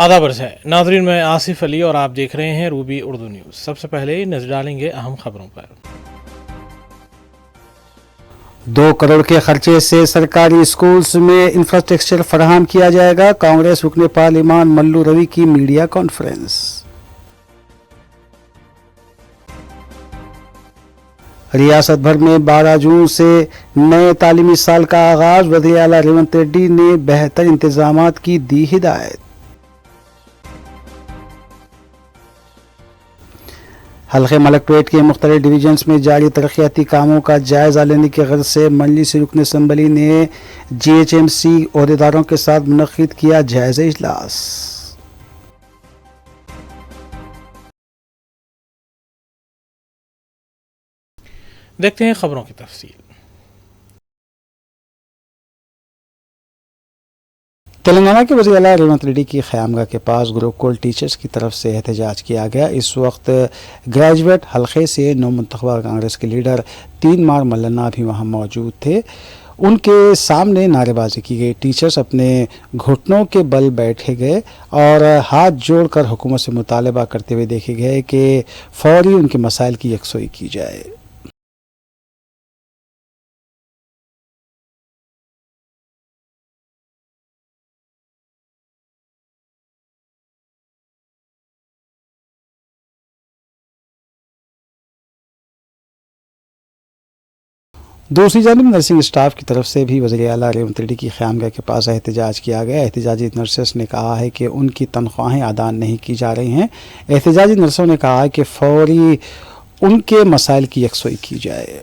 आदाब अर्ज़ है नाज़रीन, मैं आसिफ अली और आप देख रहे हैं रूबी उर्दू न्यूज़। सबसे पहले नजर डालेंगे अहम खबरों पर। 2 करोड़ के खर्चे से सरकारी स्कूल्स में इंफ्रास्ट्रक्चर फराहम किया जाएगा। कांग्रेस रुकने पार्लिमान मल्लू रवि की मीडिया कॉन्फ्रेंस। रियासत भर में 12 जून से नए तालीमी साल का आगाज। वज़ीर आला रेवंत रेड्डी ने बेहतर इंतजामात की दी हिदायत। हल्के मलकपेट के मुख्तलिफ डिवीजन्स में जारी तरक्याती कामों का जायजा लेने की गर्ज से मजलिस रुकन असम्बली ने GHMC ओहदेदारों के साथ मुनक्किद किया जायजा इजलास। देखते हैं खबरों की तफसील। तेलंगाना के वज़ीर आला रेवंत रेड्डी की ख़यामगाह के पास गुरुकुल टीचर्स की तरफ से एहतजाज किया गया। इस वक्त ग्रेजुएट हल्के से नौ मुंतखबा कांग्रेस के लीडर 3 मार मल्लना भी वहाँ मौजूद थे। उनके सामने नारेबाजी की गई। टीचर्स अपने घुटनों के बल बैठे गए और हाथ जोड़कर हुकूमत से मुतालबा करते हुए देखे गए कि फौरी उनके मसाइल की यकसोई की जाए। दूसरी जानिब नर्सिंग स्टाफ की तरफ से भी वज़ीर आला रेवंत रेड्डी की ख़यामगाह के पास एहतजाज किया गया। एहतजाजी नर्सेस ने कहा है कि उनकी तनख्वाहें अदा नहीं की जा रही हैं। एहतजाजी नर्सों ने कहा है कि फौरी उनके मसाइल की यकसोई की जाए।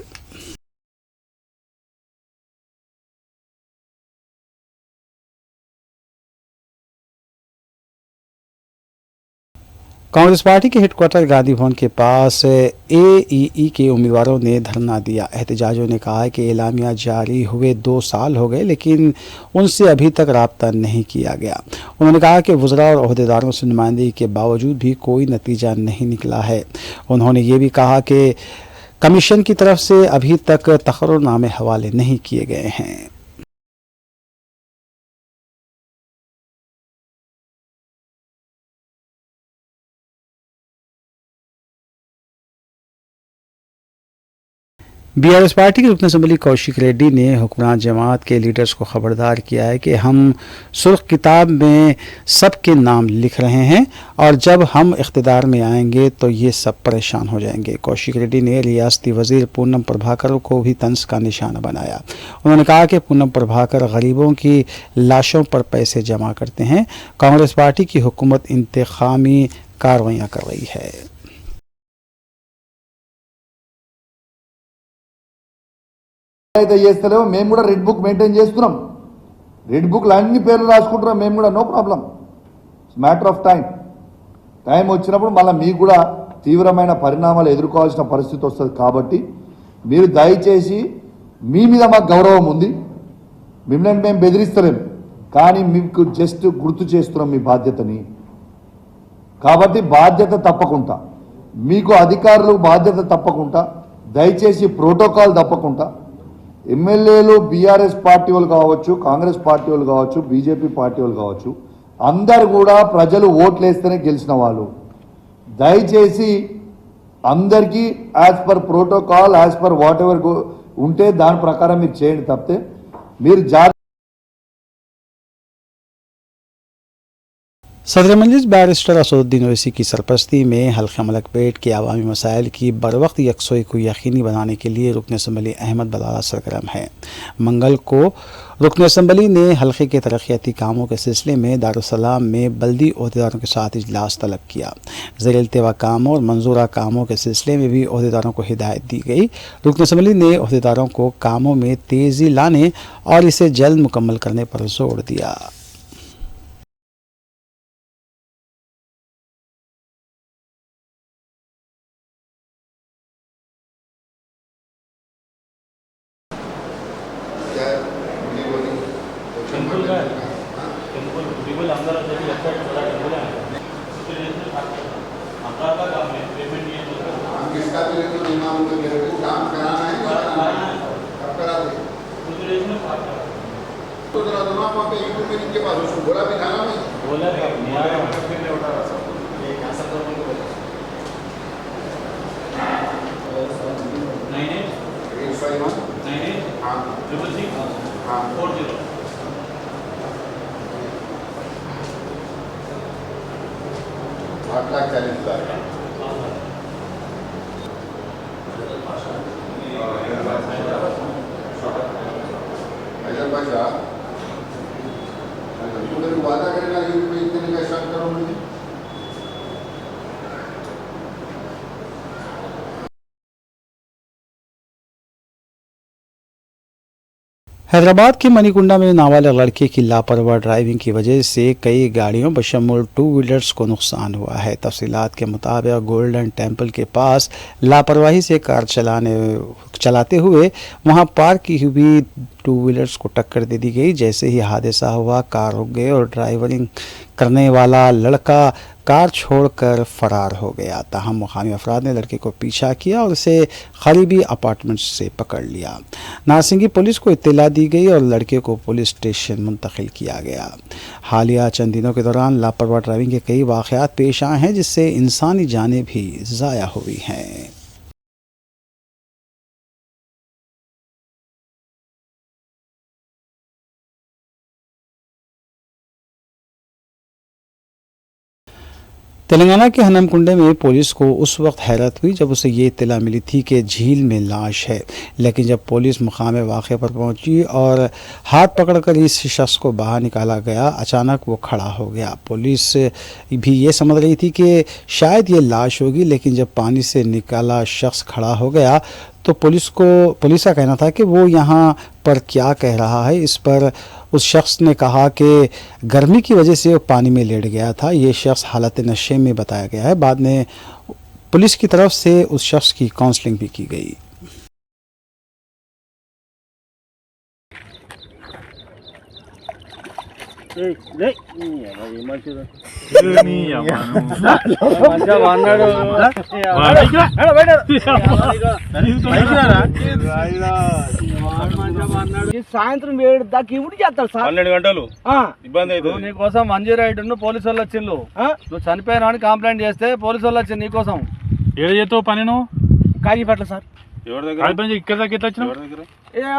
कांग्रेस पार्टी के हेडक्वार्टर गांधी भवन के पास AEE के उम्मीदवारों ने धरना दिया। एहतजाजियों ने कहा है कि एलामिया जारी हुए 2 साल हो गए लेकिन उनसे अभी तक राब्ता नहीं किया गया। उन्होंने कहा कि वज़रा और ओहदेदारों से नुमाइंदगी के बावजूद भी कोई नतीजा नहीं निकला है। उन्होंने ये भी कहा कि कमीशन की तरफ से अभी तक तकर्रुरनामे हवाले नहीं किए गए हैं। BRS पार्टी के रुकन असम्बली कौशिक रेड्डी ने हुक्मरान जमात के लीडर्स को खबरदार किया है कि हम सुर्ख किताब में सबके नाम लिख रहे हैं और जब हम इख्तिदार में आएंगे तो ये सब परेशान हो जाएंगे। कौशिक रेड्डी ने रियासती वज़ीर पूनम प्रभाकर को भी तंज का निशाना बनाया। उन्होंने कहा कि पूनम प्रभाकर गरीबों की लाशों पर पैसे जमा करते हैं। कांग्रेस पार्टी की हुकूमत इंतकामी कार्रवाइयाँ कर रही है। అయితే చేస్తలేమో మేము కూడా రెడ్ బుక్ మెయింటైన్ చేస్తున్నాం. రెడ్ బుక్లో అన్ని పేర్లు రాసుకుంటున్నాం మేము కూడా, no problem. It's matter of time వచ్చినప్పుడు మళ్ళీ మీకు కూడా తీవ్రమైన పరిణామాలు ఎదుర్కోవాల్సిన పరిస్థితి వస్తుంది. కాబట్టి మీరు దయచేసి మీ మీద మాకు గౌరవం ఉంది, మిమ్మల్ని మేము బెదిరిస్తలేము, కానీ మీకు జస్ట్ గుర్తు చేస్తున్నాం మీ బాధ్యతని. కాబట్టి బాధ్యత తప్పకుండా మీకు అధికారులు బాధ్యత తప్పకుండా దయచేసి ప్రోటోకాల్ తప్పకుండా ఎమ్మెల్యేలు BRS పార్టీ వాళ్ళు కావచ్చు, కాంగ్రెస్ పార్టీ వాళ్ళు కావచ్చు, బీజేపీ పార్టీ వాళ్ళు కావచ్చు, అందరు కూడా ప్రజలు ఓట్లు వేస్తేనే గెలిచిన వాళ్ళు. దయచేసి అందరికీ as per protocol, as per watt ever ఉంటే దాని ప్రకారం మీరు చేయండి. తప్పితే మీరు सदर मजलिस बैरिस्टर असदुद्दीन ओवैसी की सरपरस्ती में हल्का मलकपेट के अवामी मसाइल की बरवक्त यकसोई को यकीनी बनाने के लिए रुकन असम्बली अहमद बलाला सरगर्म है। मंगल को रुकन असम्बली ने हल्के के तरक्याती कामों के सिलसिले में दारुसलाम में बल्दी ओहदेदारों के साथ इजलास तलब किया। ज़ेर इल्तिवा कामों और मंजूरा कामों के सिलसिले में भी ओहदेदारों को हिदायत दी गई। रुकन असम्बली ने ओहदेदारों को कामों में तेज़ी लाने और इसे जल्द मुकम्मल करने पर जोर दिया। वादा करेगा ये इतने का शाम करो मुझे हैदराबाद के मणिकुंडा में नाबालिग लड़के की लापरवाह ड्राइविंग की वजह से कई गाड़ियों बशमूल टू व्हीलर्स को नुकसान हुआ है। तफसीलात के मुताबिक गोल्डन टेम्पल के पास लापरवाही से कार चलाते हुए वहां पार्क की हुई टू व्हीलर्स को टक्कर दे दी गई। जैसे ही हादसा हुआ कार रुक गई और ड्राइवरिंग करने वाला लड़का कार छोड़कर फरार हो गया। ताहम मुकामी अफराद ने लड़के को पीछा किया और उसे करीबी अपार्टमेंट से पकड़ लिया। नारसिंगी पुलिस को इत्तला दी गई और लड़के को पुलिस स्टेशन मुंतकिल किया गया। हालिया चंद दिनों के दौरान लापरवाह ड्राइविंग के कई वाक़यात पेश आए हैं जिससे इंसानी जानें भी ज़ाया हुई हैं। तेलंगाना के हनमकुंडे में पुलिस को उस वक्त हैरत हुई जब उसे ये इत्तला मिली थी कि झील में लाश है, लेकिन जब पुलिस मुकाम वाक़े पर पहुंची और हाथ पकड़कर इस शख्स को बाहर निकाला गया, अचानक वो खड़ा हो गया। पुलिस भी ये समझ रही थी कि शायद ये लाश होगी, लेकिन जब पानी से निकाला शख्स खड़ा हो गया तो पुलिस का कहना था कि वो यहाँ पर क्या कह रहा है। इस पर उस शख्स ने कहा कि गर्मी की वजह से वो पानी में लेट गया था। ये शख्स हालत नशे में बताया गया है। बाद में पुलिस की तरफ से उस शख्स की काउंसलिंग भी की गई। సాయంత్రం 7 దాకా ఇవుడు చేస్తాడు సార్ 12 గంటలు ఇబ్బంది అవుతుంది నీకోసం మంజీ రైడ్ పోలీసు వాళ్ళు వచ్చిండ్రు నువ్వు చనిపోయినా అని కంప్లైంట్ చేస్తే పోలీసు వాళ్ళు వచ్చింది నీకోసం ఏడ చేస్తావు పని నువ్వు? కాజీపేట సార్. ఎవరి దగ్గర ఇక్కడ దాకా ఎట్లా వచ్చినావు? ఎవరి దగ్గర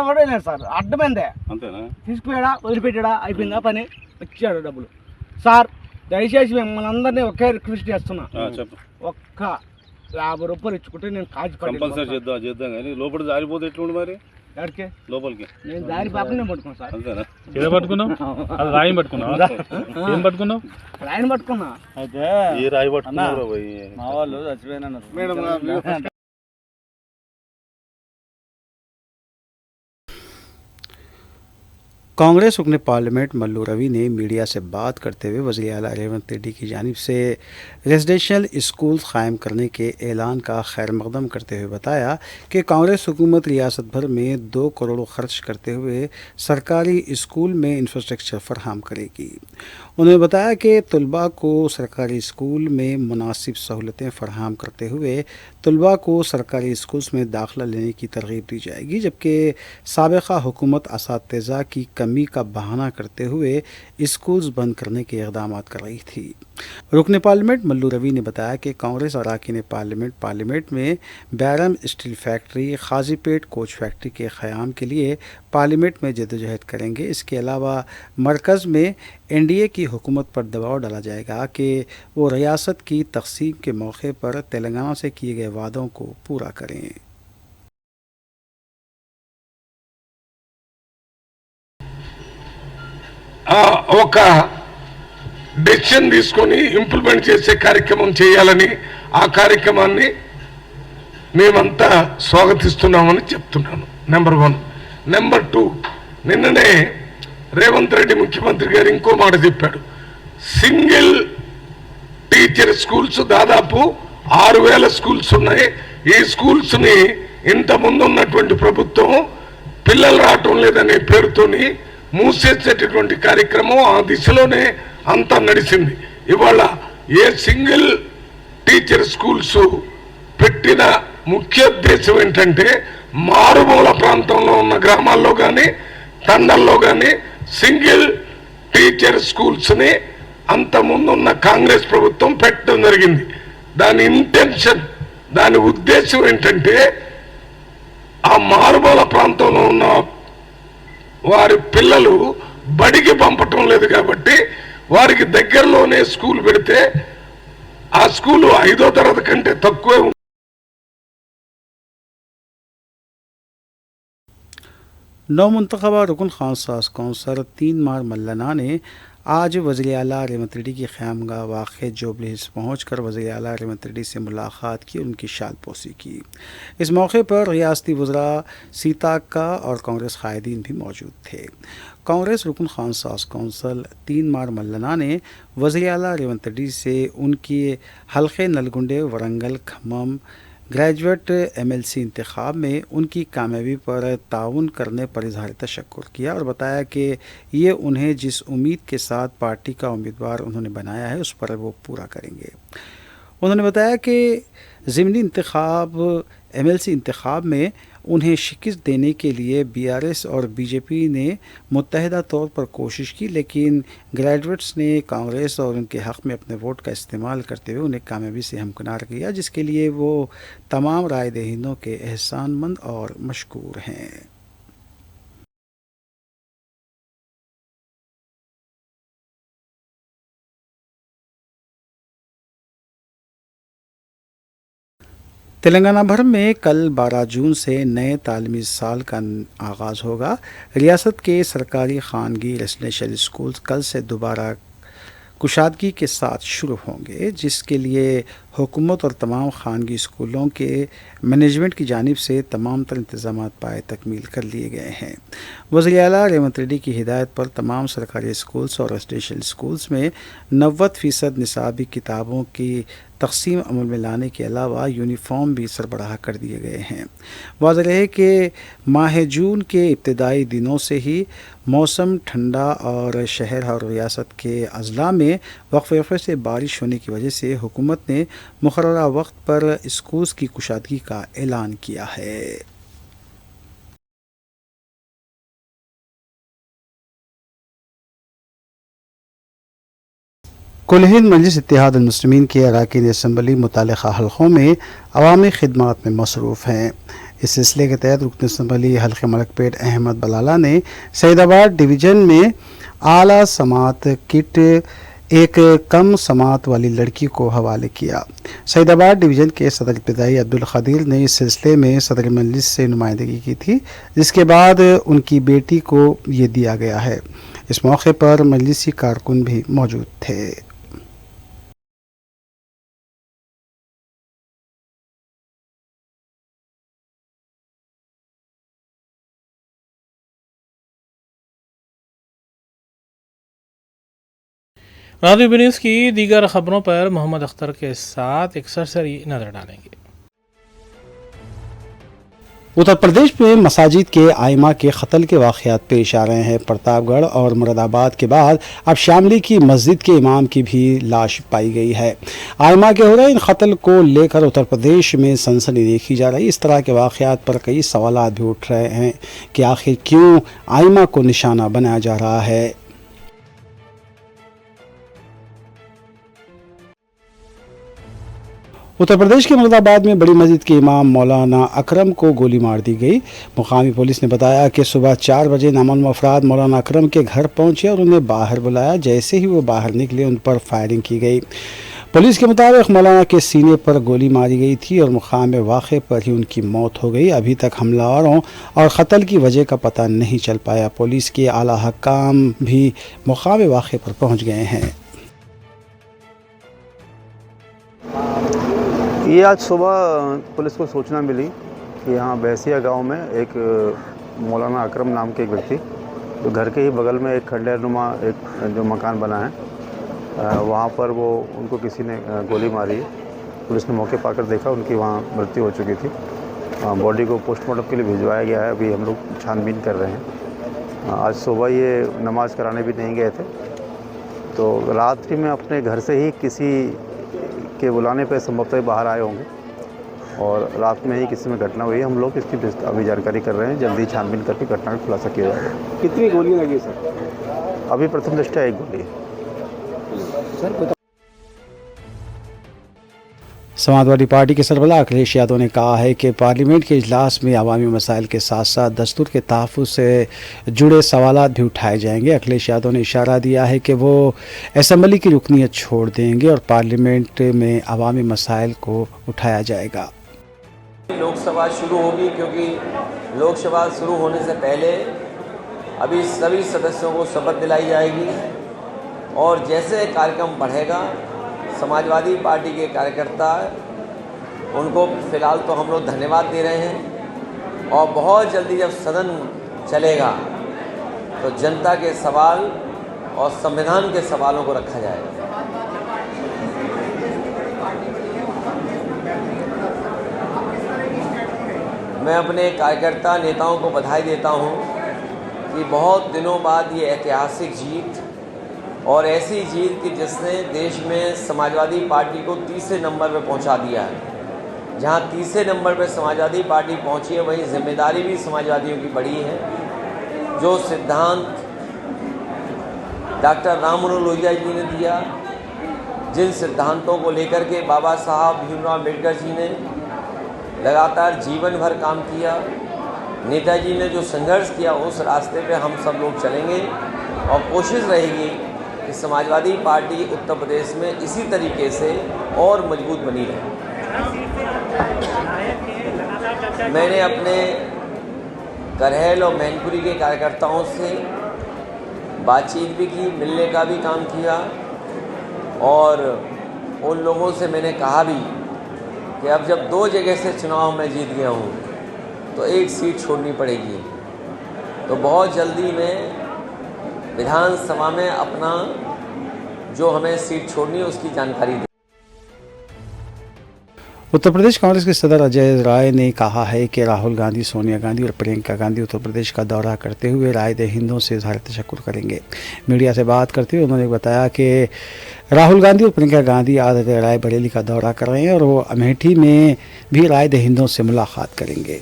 ఎవడో లేదు సార్, అడ్డమైందే అంతేనా తీసుకుపోయాడా వదిలిపెట్టాడా అయిపోయిందా పని, వచ్చాడు డబ్బులు. సార్ దయచేసి మిమ్మల్ని అందరినీ ఒకే రిక్వెస్ట్ చేస్తున్నా, చెప్పు ఒక్క 50 రూపాయలు ఇచ్చుకుంటే నేను కంపల్సరీ చేద్దాం కానీ లోపల జారిపోతే ఎట్లుండి మరి ఎక్కడికి లోపలికి నేను దారి పాపనే పట్టుకున్నాను సార్. అంతేనా ఏదో పట్టుకున్నావు? అది రాయి పట్టుకున్నావు? ఏం పట్టుకున్నావు? రాయిని పట్టుకున్నా. అయితే ఈ రాయి పట్టుకున్నారు మా వాళ్ళు చచ్చిపోయినా. कांग्रेस रुकन पार्लियामेंट मल्लू रवि ने मीडिया से बात करते हुए वज़ीर आला रेवंत रेड्डी की जानिब से रेजिडेंशियल स्कूल कायम करने के ऐलान का खैर मकदम करते हुए बताया कि कांग्रेस हुकूमत रियासत भर में 2 करोड़ खर्च करते हुए सरकारी स्कूल में इंफ्रास्ट्रक्चर फराहम करेगी। उन्होंने बताया कि तलबा को सरकारी स्कूल में मुनासिब सहूलतें फराहम करते हुए तलबा को सरकारी स्कूल्स में दाखिला लेने की तरगीब दी जाएगी, जबकि साबिक़ा हुकूमत असातिज़ा की कमी का बहाना करते हुए स्कूल्स बंद करने के इक़दाम कर रही थी। रुकन पार्लियामेंट मल्लू रवि ने बताया कि कांग्रेस अरकान पार्लियामेंट में Bayyaram steel factory, Kazipet coach factory के क़याम के लिए पार्लियामेंट में जद्दोजहद करेंगे। इसके अलावा मरकज़ में NDA की हुकूमत पर दबाव डाला जाएगा कि वो रियासत की तक़सीम के मौके पर तेलंगाना से किए गए वादों को पूरा करें। ఒక డెసిషన్ తీసుకొని ఇంప్లిమెంట్ చేసే కార్యక్రమం చేయాలని ఆ కార్యక్రమాన్ని మేమంతా స్వాగతిస్తున్నామని చెప్తున్నాను. నెంబర్ 1. నెంబర్ 2, నిన్ననే రేవంత్ రెడ్డి ముఖ్యమంత్రి గారు ఇంకో మాట చెప్పాడు. సింగిల్ టీచర్ స్కూల్స్ దాదాపు 6000 స్కూల్స్ ఉన్నాయి. ఈ స్కూల్స్ని ఇంత ముందు ఉన్నటువంటి ప్రభుత్వం పిల్లలు రావటం లేదనే పేరుతోని మూసేసేటటువంటి కార్యక్రమం ఆ దిశలోనే అంతా నడిచింది. ఇవాళ ఏ సింగిల్ టీచర్ స్కూల్స్ పెట్టిన ముఖ్య ఉద్దేశం ఏంటంటే మారుమూల ప్రాంతంలో ఉన్న గ్రామాల్లో కానీ తండల్లో కానీ సింగిల్ టీచర్ స్కూల్స్ని అంతకుముందున్న కాంగ్రెస్ ప్రభుత్వం పెట్టడం జరిగింది. దాని ఇంటెన్షన్, దాని ఉద్దేశం ఏంటంటే ఆ మారుమూల ప్రాంతంలో ఉన్న వారి పిల్లలు బడికి పంపటం లేదు కాబట్టి వారికి దగ్గరలోనే స్కూల్ పెడితే ఆ స్కూలు 5వ తరగతి కంటే తక్కువే. नौमुंतखबा रुकन खास कौंसर 3 मार मल्लना ने आज वज़ीर आला रेवंत रेड्डी की ख़यामगाह वाक़ जुबली हिल्स पहुँचकर वज़ीर आला रेवंत रेड्डी से मुलाकात की, उनकी शालपोशी की। इस मौके पर रियासती वज़रा सीताक्का और कांग्रेस कायदीन भी मौजूद थे। कांग्रेस रुकन खास कौंसल 3 मार मल्लना ने वज़ीर आला रेवंत रेड्डी से उनकी हल्के नलगुंडे वरंगल खम्मम ग्रेजुएट एमएलसी इंतखाब में उनकी कामयाबी पर ताउन करने पर इजहार तशक्कुर किया और बताया कि ये उन्हें जिस उम्मीद के साथ पार्टी का उम्मीदवार उन्होंने बनाया है उस पर वो पूरा करेंगे। उन्होंने बताया कि ज़िमनी इंतखाब एमएलसी इंतखाब में उन्हें शिकस्त देने के लिए बीआरएस और बीजेपी ने मुत्तहिदा तौर पर कोशिश की, लेकिन ग्रेजुएट्स ने कांग्रेस और उनके हक़ में अपने वोट का इस्तेमाल करते हुए उन्हें कामयाबी से हमकिनार किया, जिसके लिए वो तमाम राय दहिंदों के एहसानमंद और मशकूर हैं। तेलंगाना भर में कल 12 जून से नए तालीमी साल का आगाज़ होगा। रियासत के सरकारी खानगी रेजिडेंशियल स्कूल्स कल से दोबारा कुशादगी के साथ शुरू होंगे, जिसके लिए हुकूमत और तमाम खानगी स्कूलों के मैनेजमेंट की जानिब से तमाम तर इंतज़ामात पाए तकमील कर लिए गए हैं। वज़ीर आला रेवंत रेड्डी की हिदायत पर तमाम सरकारी स्कूल्स और रेजिडेंशियल स्कूल्स में 90% निसाबी किताबों की तक़सीम अमल में लाने के अलावा यूनिफॉर्म भी सरबराह कर दिए गए हैं। वाज़ेह है कि माह जून के इब्तदाई दिनों से ही मौसम ठंडा और शहर और रियासत के अज़ला में वक्फ़े से बारिश होने की वजह से हुकूमत ने मुक़र्ररा वक्त पर स्कूल्स की कुशादगी का ऐलान किया है। कुल हिंद मजलिस इत्तेहाद मुस्लिमीन के अरकान असम्बली मुतल्लिक़ा हल्क़ों में अवामी खिदमात में मसरूफ़ हैं। इस सिलसिले के तहत रुकन असम्बली हल्क़े मलकपेट अहमद बलाला ने सैदाबाद डिवीज़न में आला समात किट एक कम समात वाली लड़की को हवाले किया। सैदाबाद डिवीज़न के सदर इब्तदाई अब्दुल ख़दीर ने इस सिलसिले में सदर मजलिस से नुमाइंदगी की थी, जिसके बाद उनकी बेटी को ये दिया गया है। इस मौके पर मजलिसी कारकुन भी मौजूद थे। रादियो न्यूज़ की दीगर खबरों पर मोहम्मद अख्तर के साथ एक सरसरी नज़र डालेंगे। उत्तर प्रदेश में मसाजिद के आइमा के कत्ल के वाक़यात पेश आ रहे हैं। प्रतापगढ़ और मुरादाबाद के बाद अब शामली की मस्जिद के इमाम की भी लाश पाई गई है। आइमा के हो रहे इन कत्ल को लेकर उत्तर प्रदेश में सनसनी देखी जा रही। इस तरह के वाक़यात पर कई सवाल भी उठ रहे हैं कि आखिर क्यों आइमा को निशाना बनाया जा रहा है। उत्तर प्रदेश के मुरादाबाद में बड़ी मस्जिद के इमाम मौलाना अकरम को गोली मार दी गई। मुकामी पुलिस ने बताया कि सुबह 4 बजे नामालूम अफराद मौलाना अकरम के घर पहुंचे और उन्हें बाहर बुलाया। जैसे ही वो बाहर निकले उन पर फायरिंग की गई। पुलिस के मुताबिक मौलाना के सीने पर गोली मारी गई थी और मुकाम वाक़े पर ही उनकी मौत हो गई। अभी तक हमलावरों और कत्ल की वजह का पता नहीं चल पाया। पुलिस के आला हकाम भी मुकाम वाक़े पर पहुँच गए हैं। ये आज सुबह पुलिस को सूचना मिली कि यहाँ बैसिया गांव में एक मौलाना अकरम नाम के एक व्यक्ति, तो घर के ही बगल में एक खंडहरनुमा एक जो मकान बना है, वहाँ पर वो उनको किसी ने गोली मारी है। पुलिस ने मौके पाकर देखा, उनकी वहाँ मृत्यु हो चुकी थी। बॉडी को पोस्टमार्टम के लिए भिजवाया गया है। अभी हम लोग छानबीन कर रहे हैं। आज सुबह ये नमाज़ कराने भी नहीं गए थे, तो रात्रि में अपने घर से ही किसी के बुलाने पे संभवतः बाहर आए होंगे और रात में ही किसी में घटना हुई है। हम लोग इसकी अभी जानकारी कर रहे हैं, जल्दी छानबीन करके घटना का खुलासा किया जाएगा। कितनी गोलियां लगी सर? अभी प्रथम दृष्टया एक गोली है। समाजवादी पार्टी के सरबराह अखिलेश यादव ने कहा है कि पार्लियामेंट के इजलास में अवामी मसाइल के साथ साथ दस्तूर के तहफ़्फ़ुज़ से जुड़े सवालात भी उठाए जाएंगे। अखिलेश यादव ने इशारा दिया है कि वो असेंबली की रुकनीत छोड़ देंगे और पार्लियामेंट में अवामी मसाइल को उठाया जाएगा। लोकसभा शुरू होगी, क्योंकि लोकसभा शुरू होने से पहले अभी सभी सदस्यों को शपथ दिलाई जाएगी और जैसे कार्यक्रम बढ़ेगा समाजवादी पार्टी के कार्यकर्ता उनको फ़िलहाल तो हम लोग धन्यवाद दे रहे हैं और बहुत जल्दी जब सदन चलेगा तो जनता के सवाल और संविधान के सवालों को रखा जाएगा। मैं अपने कार्यकर्ता नेताओं को बधाई देता हूं कि बहुत दिनों बाद ये ऐतिहासिक जीत और ऐसी जीत कि जिसने देश में समाजवादी पार्टी को तीसरे नंबर पर पहुंचा दिया है। जहां तीसरे नंबर पर समाजवादी पार्टी पहुंची है वहीं जिम्मेदारी भी समाजवादियों की बड़ी है। जो सिद्धांत डॉक्टर राम मनोहर लोहिया जी ने दिया, जिन सिद्धांतों को लेकर के बाबा साहब भीमराव अम्बेडकर जी ने लगातार जीवन भर काम किया, नेताजी ने जो संघर्ष किया, उस रास्ते पे हम सब लोग चलेंगे और कोशिश रहेगी कि समाजवादी पार्टी उत्तर प्रदेश में इसी तरीके से और मजबूत बनी रहे। मैंने अपने करहल और मैनपुरी के कार्यकर्ताओं से बातचीत भी की, मिलने का भी काम किया और उन लोगों से मैंने कहा भी कि अब जब 2 जगह से चुनाव में जीत गया हूँ तो एक सीट छोड़नी पड़ेगी। तो बहुत जल्दी मैं विधानसभा में अपना जो हमें सीट छोड़नी है उसकी जानकारी दी। उत्तर प्रदेश कांग्रेस के सदर अजय राय ने कहा है कि राहुल गांधी, सोनिया गांधी और प्रियंका गांधी उत्तर प्रदेश का दौरा करते हुए राय दहिंदों से इज़हार तशक्कुर करेंगे। मीडिया से बात करते हुए उन्होंने बताया कि राहुल गांधी और प्रियंका गांधी आज राय बरेली का दौरा कर रहे हैं और वो अमेठी में भी राय दहिंदों से मुलाकात करेंगे।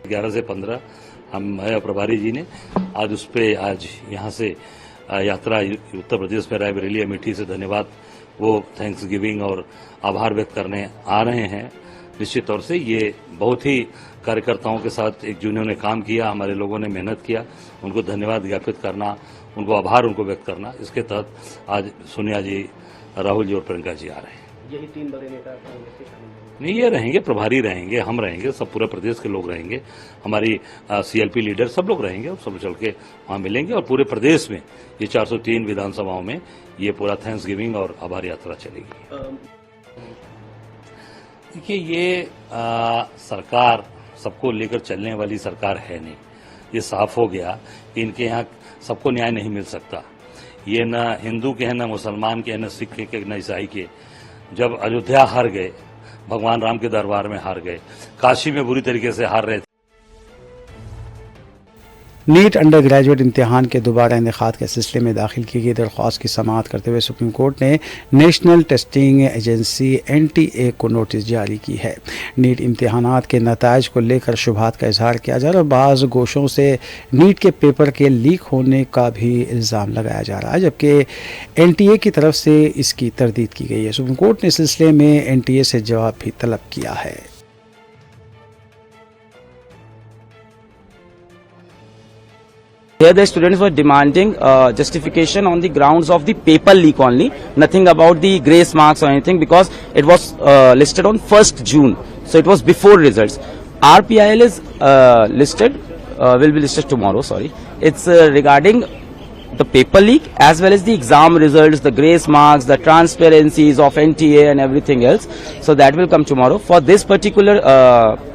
11 से 15 हम प्रभारी जी ने आज यहाँ से यात्रा उत्तर प्रदेश में रायबरेली अमेठी से धन्यवाद वो थैंक्स गिविंग और आभार व्यक्त करने आ रहे हैं। निश्चित तौर से ये बहुत ही कार्यकर्ताओं के साथ एक जिन्होंने काम किया, हमारे लोगों ने मेहनत किया, उनको धन्यवाद ज्ञापित करना, उनको आभार उनको व्यक्त करना, इसके तहत आज सोनिया जी, राहुल जी और प्रियंका जी आ रहे हैं। यही 3 बड़े नेता नहीं, ये रहेंगे, प्रभारी रहेंगे, हम रहेंगे, सब पूरे प्रदेश के लोग रहेंगे, हमारी सीएलपी लीडर सब लोग रहेंगे और सब चल के वहाँ मिलेंगे और पूरे प्रदेश में ये 403 विधानसभाओं में ये पूरा थैंक्स गिविंग और आभार यात्रा चलेगी। देखिए, ये सरकार सबको लेकर चलने वाली सरकार है नहीं। ये साफ हो गया कि इनके यहाँ सबको न्याय नहीं मिल सकता। ये न हिंदू के हैं, न मुसलमान के हैं, न सिख के, न ईसाई के। जब अयोध्या हार गए, भगवान राम के दरबार में हार गए, काशी में बुरी तरीके से हार रहे थे। नीट अंडर ग्रेजुएट इम्तिहान के दोबारा इनेकाद के सिलसिले में दाखिल की गई दरख्वास्त की समाअत करते हुए सुप्रीम कोर्ट ने नेशनल टेस्टिंग एजेंसी NTA को नोटिस जारी की है। नीट इम्तिहानात के नताइज को लेकर शुबहात का इजहार किया जा रहा है और बाज़ गोशों से नीट के पेपर के लीक होने का भी इल्ज़ाम लगाया जा रहा है, जबकि NTA की तरफ से इसकी तरदीद की गई है। सुप्रीम कोर्ट ने इस सिलसिले में NTA से जवाब भी तलब किया है। Here the students were demanding justification on the grounds of the paper leak only, nothing about the grace marks or anything, because it was listed on 1st June, so it was before results. RPIL is will be listed tomorrow, sorry. It's regarding the paper leak as well as the exam results, the grace marks, the transparencies of NTA and everything else. So that will come tomorrow. For this particular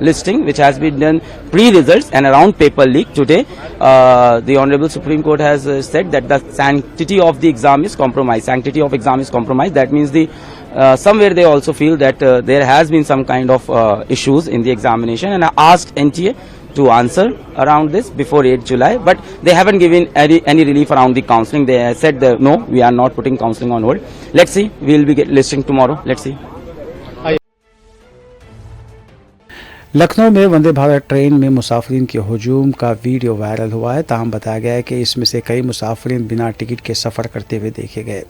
listing, which has been done pre-results and around paper leak today, the Honorable Supreme Court has said that the sanctity of the exam is compromised. Sanctity of exam is compromised. That means the somewhere they also feel that there has been some kind of issues in the examination, and I asked NTA to answer around this before 8 July, but they haven't given any relief around the counselling. They said that, no, we are not putting counselling on hold. Let's see, we will be listening tomorrow. Let's see. Lucknow में Vande Bharat train में मुसाफिरीन के हुजूम का video viral हुआ है। ताहम बताया गया है कि इसमें से कई मुसाफिरीन बिना टिकट के सफ़र करते हुए देखे गए।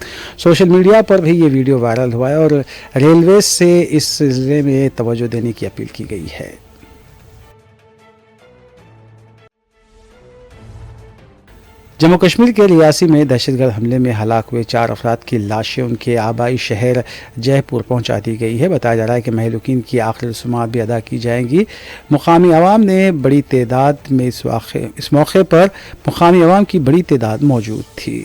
सोशल मीडिया पर भी ये वीडियो वायरल हुआ है और रेलवे से इस सिलसिले में तवज्जो देने की अपील की गई है। जम्मू कश्मीर के रियासी में दहशतगर्द हमले में हलाक हुए 4 अफराद की लाशें उनके आबाई शहर जयपुर पहुंचा दी गई है। बताया जा रहा है कि महलूकीन की आखिरी रसूमात भी अदा की जाएंगी। मुकामी अवाम ने बड़ी तादाद में इस मौके पर मुकामी अवाम की बड़ी तादाद मौजूद थी।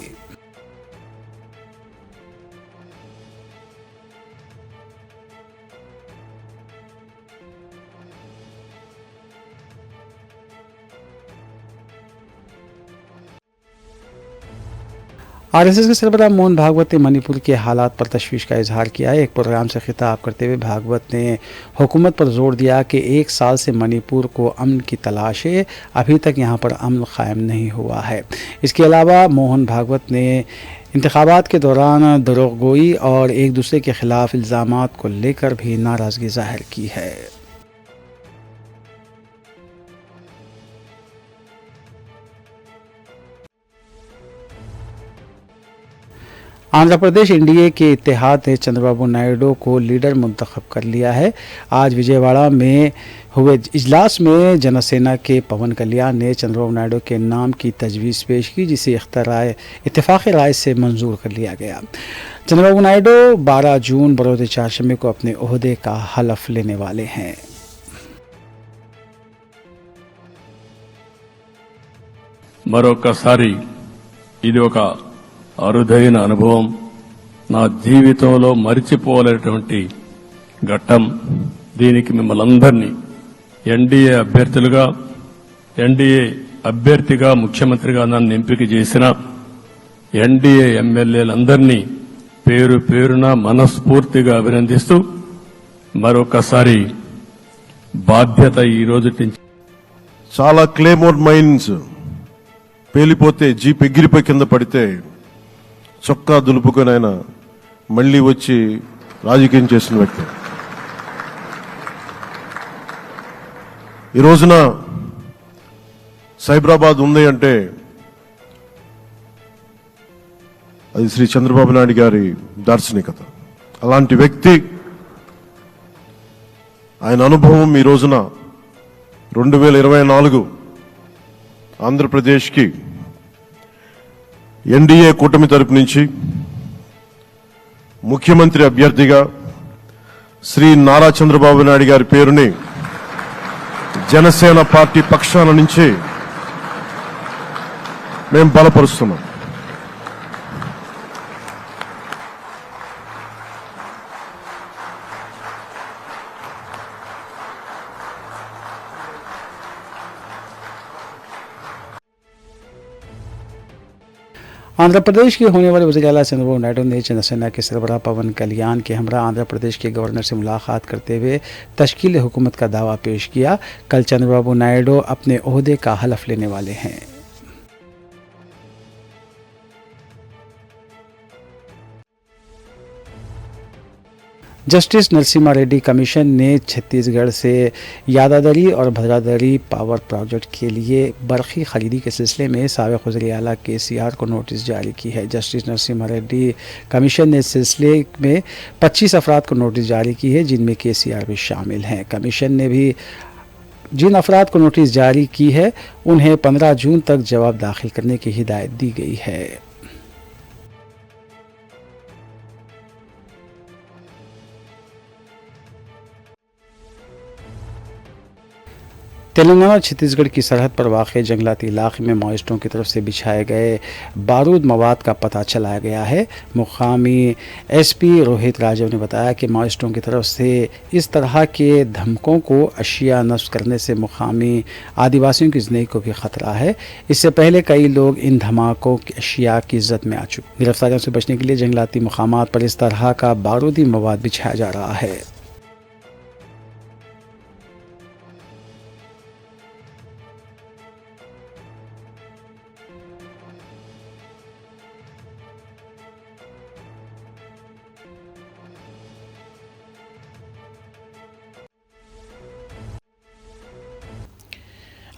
आरएसएस के सरबराह मोहन भागवत ने मणिपुर के हालात पर तशवीश का इजहार किया है। एक प्रोग्राम से खिताब करते हुए भागवत ने हुकूमत पर जोर दिया कि 1 साल से मणिपुर को अमन की तलाश है, अभी तक यहां पर अमन कायम नहीं हुआ है। इसके अलावा मोहन भागवत ने इंतखाबात के दौरान दरोगोई और एक दूसरे के खिलाफ इल्ज़ामात को लेकर भी नाराज़गी जाहिर की है। आंध्र प्रदेश एनडीए के इत्तेहाद ने चंद्रबाबू नायडू को लीडर मुंतखब कर लिया है। आज विजयवाड़ा में हुए इजलास में जनसेना के पवन कल्याण ने चंद्रबाबू नायडू के नाम की तजवीज़ पेश की, जिसे इत्तेफाक़ी राय से मंजूर कर लिया गया। चंद्रबाबू नायडू 12 जून बरोज़ चारशंबे को अपने ओहदे का हलफ लेने वाले हैं। మరొకసారి ఇది ఒక అరుదైన అనుభవం, నా జీవితంలో మరిచిపోలేనటువంటి ఘట్టం. దీనికి మిమ్మల్ని అందరినీ ఎన్డీఏ అభ్యర్థిగా ముఖ్యమంత్రిగా నన్ను ఎంపిక చేసిన ఎన్డీఏ ఎమ్మెల్యేలందరినీ పేరు పేరున మనస్ఫూర్తిగా అభినందిస్తూ మరొకసారి బాధ్యత ఈ రోజు చాలా క్లేమోర్ మైన్స్ పేలిపోతే జీప్ ఎగిరిపోయి కింద పడితే చొక్కా దులుపుకొని ఆయన మళ్లీ వచ్చి రాజకీయం చేసిన వ్యక్తి. ఈ రోజున సైబరాబాద్ ఉంది అంటే అది శ్రీ చంద్రబాబు నాయుడు గారి దార్శనికత. అలాంటి వ్యక్తి, ఆయన అనుభవం ఈ రోజున 2024 ఆంధ్రప్రదేశ్కి ఎన్డీఏ కూటమి తరపు నుంచి ముఖ్యమంత్రి అభ్యర్థిగా శ్రీ నారా చంద్రబాబు నాయుడు గారి పేరుని జనసేన పార్టీ పక్షాన నుంచి మేము బలపరుస్తున్నాం. आंध्र प्रदेश के होने वाले वज़ीर आला चंद्रबाबू नायडू ने जनसेना के सरबराह पवन कल्याण के हमरा आंध्र प्रदेश के गवर्नर से मुलाकात करते हुए तश्कील हुकूमत का दावा पेश किया। कल चंद्रबाबू नायडू अपने ओहदे का हलफ लेने वाले हैं। जस्टिस नरसिम्हा रेड्डी कमीशन ने छत्तीसगढ़ से यादादरी और भद्रादरी पावर प्रोजेक्ट के लिए बरखी खरीदी के सिलसिले में साबिक़ वज़ीर आला केसीआर को नोटिस जारी की है। जस्टिस नरसिम्हा रेड्डी कमीशन ने इस सिलसिले में 25 अफराद को नोटिस जारी की है, जिनमें केसीआर भी शामिल हैं। कमीशन ने भी जिन अफराद को नोटिस जारी की है उन्हें 15 जून तक जवाब दाखिल करने की हिदायत दी गई है। तेलंगाना और छत्तीसगढ़ की सरहद पर वाक़ जंगलाती इलाके में माओइस्टों की तरफ से बिछाए गए बारूद मवाद का पता चलाया गया है। मुकामी एसपी रोहित राजव ने बताया कि माओइस्टों की तरफ से इस तरह के धमकों को अशिया नष्ट करने से मुकामी आदिवासियों की ज़िंदगी को भी ख़तरा है। इससे पहले कई लोग इन धमाकों की अशिया की इज्जत में आ चुके। गिरफ्तारियों से बचने के लिए जंगलाती मकामात पर इस तरह का बारूदी मवाद बिछाया जा रहा है।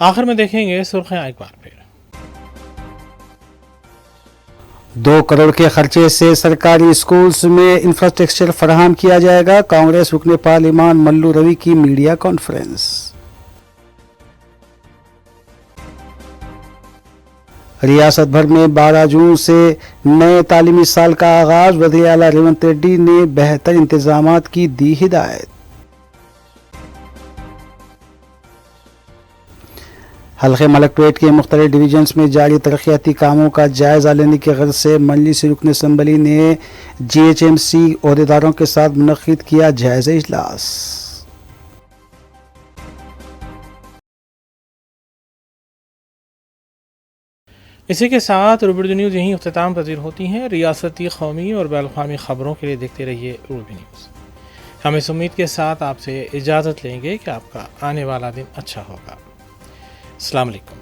आखिर में देखेंगे सुर्खियां एक बार फिर। 2 करोड़ के खर्चे से सरकारी स्कूल्स में इंफ्रास्ट्रक्चर फराहम किया जाएगा। कांग्रेस रुकने पार्लिमान मल्लू रवि की मीडिया कॉन्फ्रेंस। रियासत भर में 12 जून से नए तालीमी साल का आगाज। वज़ीर आला रेवंत रेड्डी ने बेहतर इंतजामात की दी हिदायत। हल्के मलकपेट के मुख्तलिफ डिवीजन्स में जारी तरक्याती कामों का जायजा लेने की गर्ज से मजलिस रुकन असम्बली ने GHMC अहदेदारों के साथ मुनक्किद किया जायजा इजलास। इसी के साथ रूबी न्यूज़ यहीं अख्ताम पजीर होती हैं। रियासती, कौमी और बैनुल-अक़वामी खबरों के लिए देखते रहिए रूबी न्यूज़। हम इस उम्मीद के साथ आपसे इजाज़त लेंगे कि आपका आने वाला दिन अच्छा होगा। अस्सलाम वालेकुम।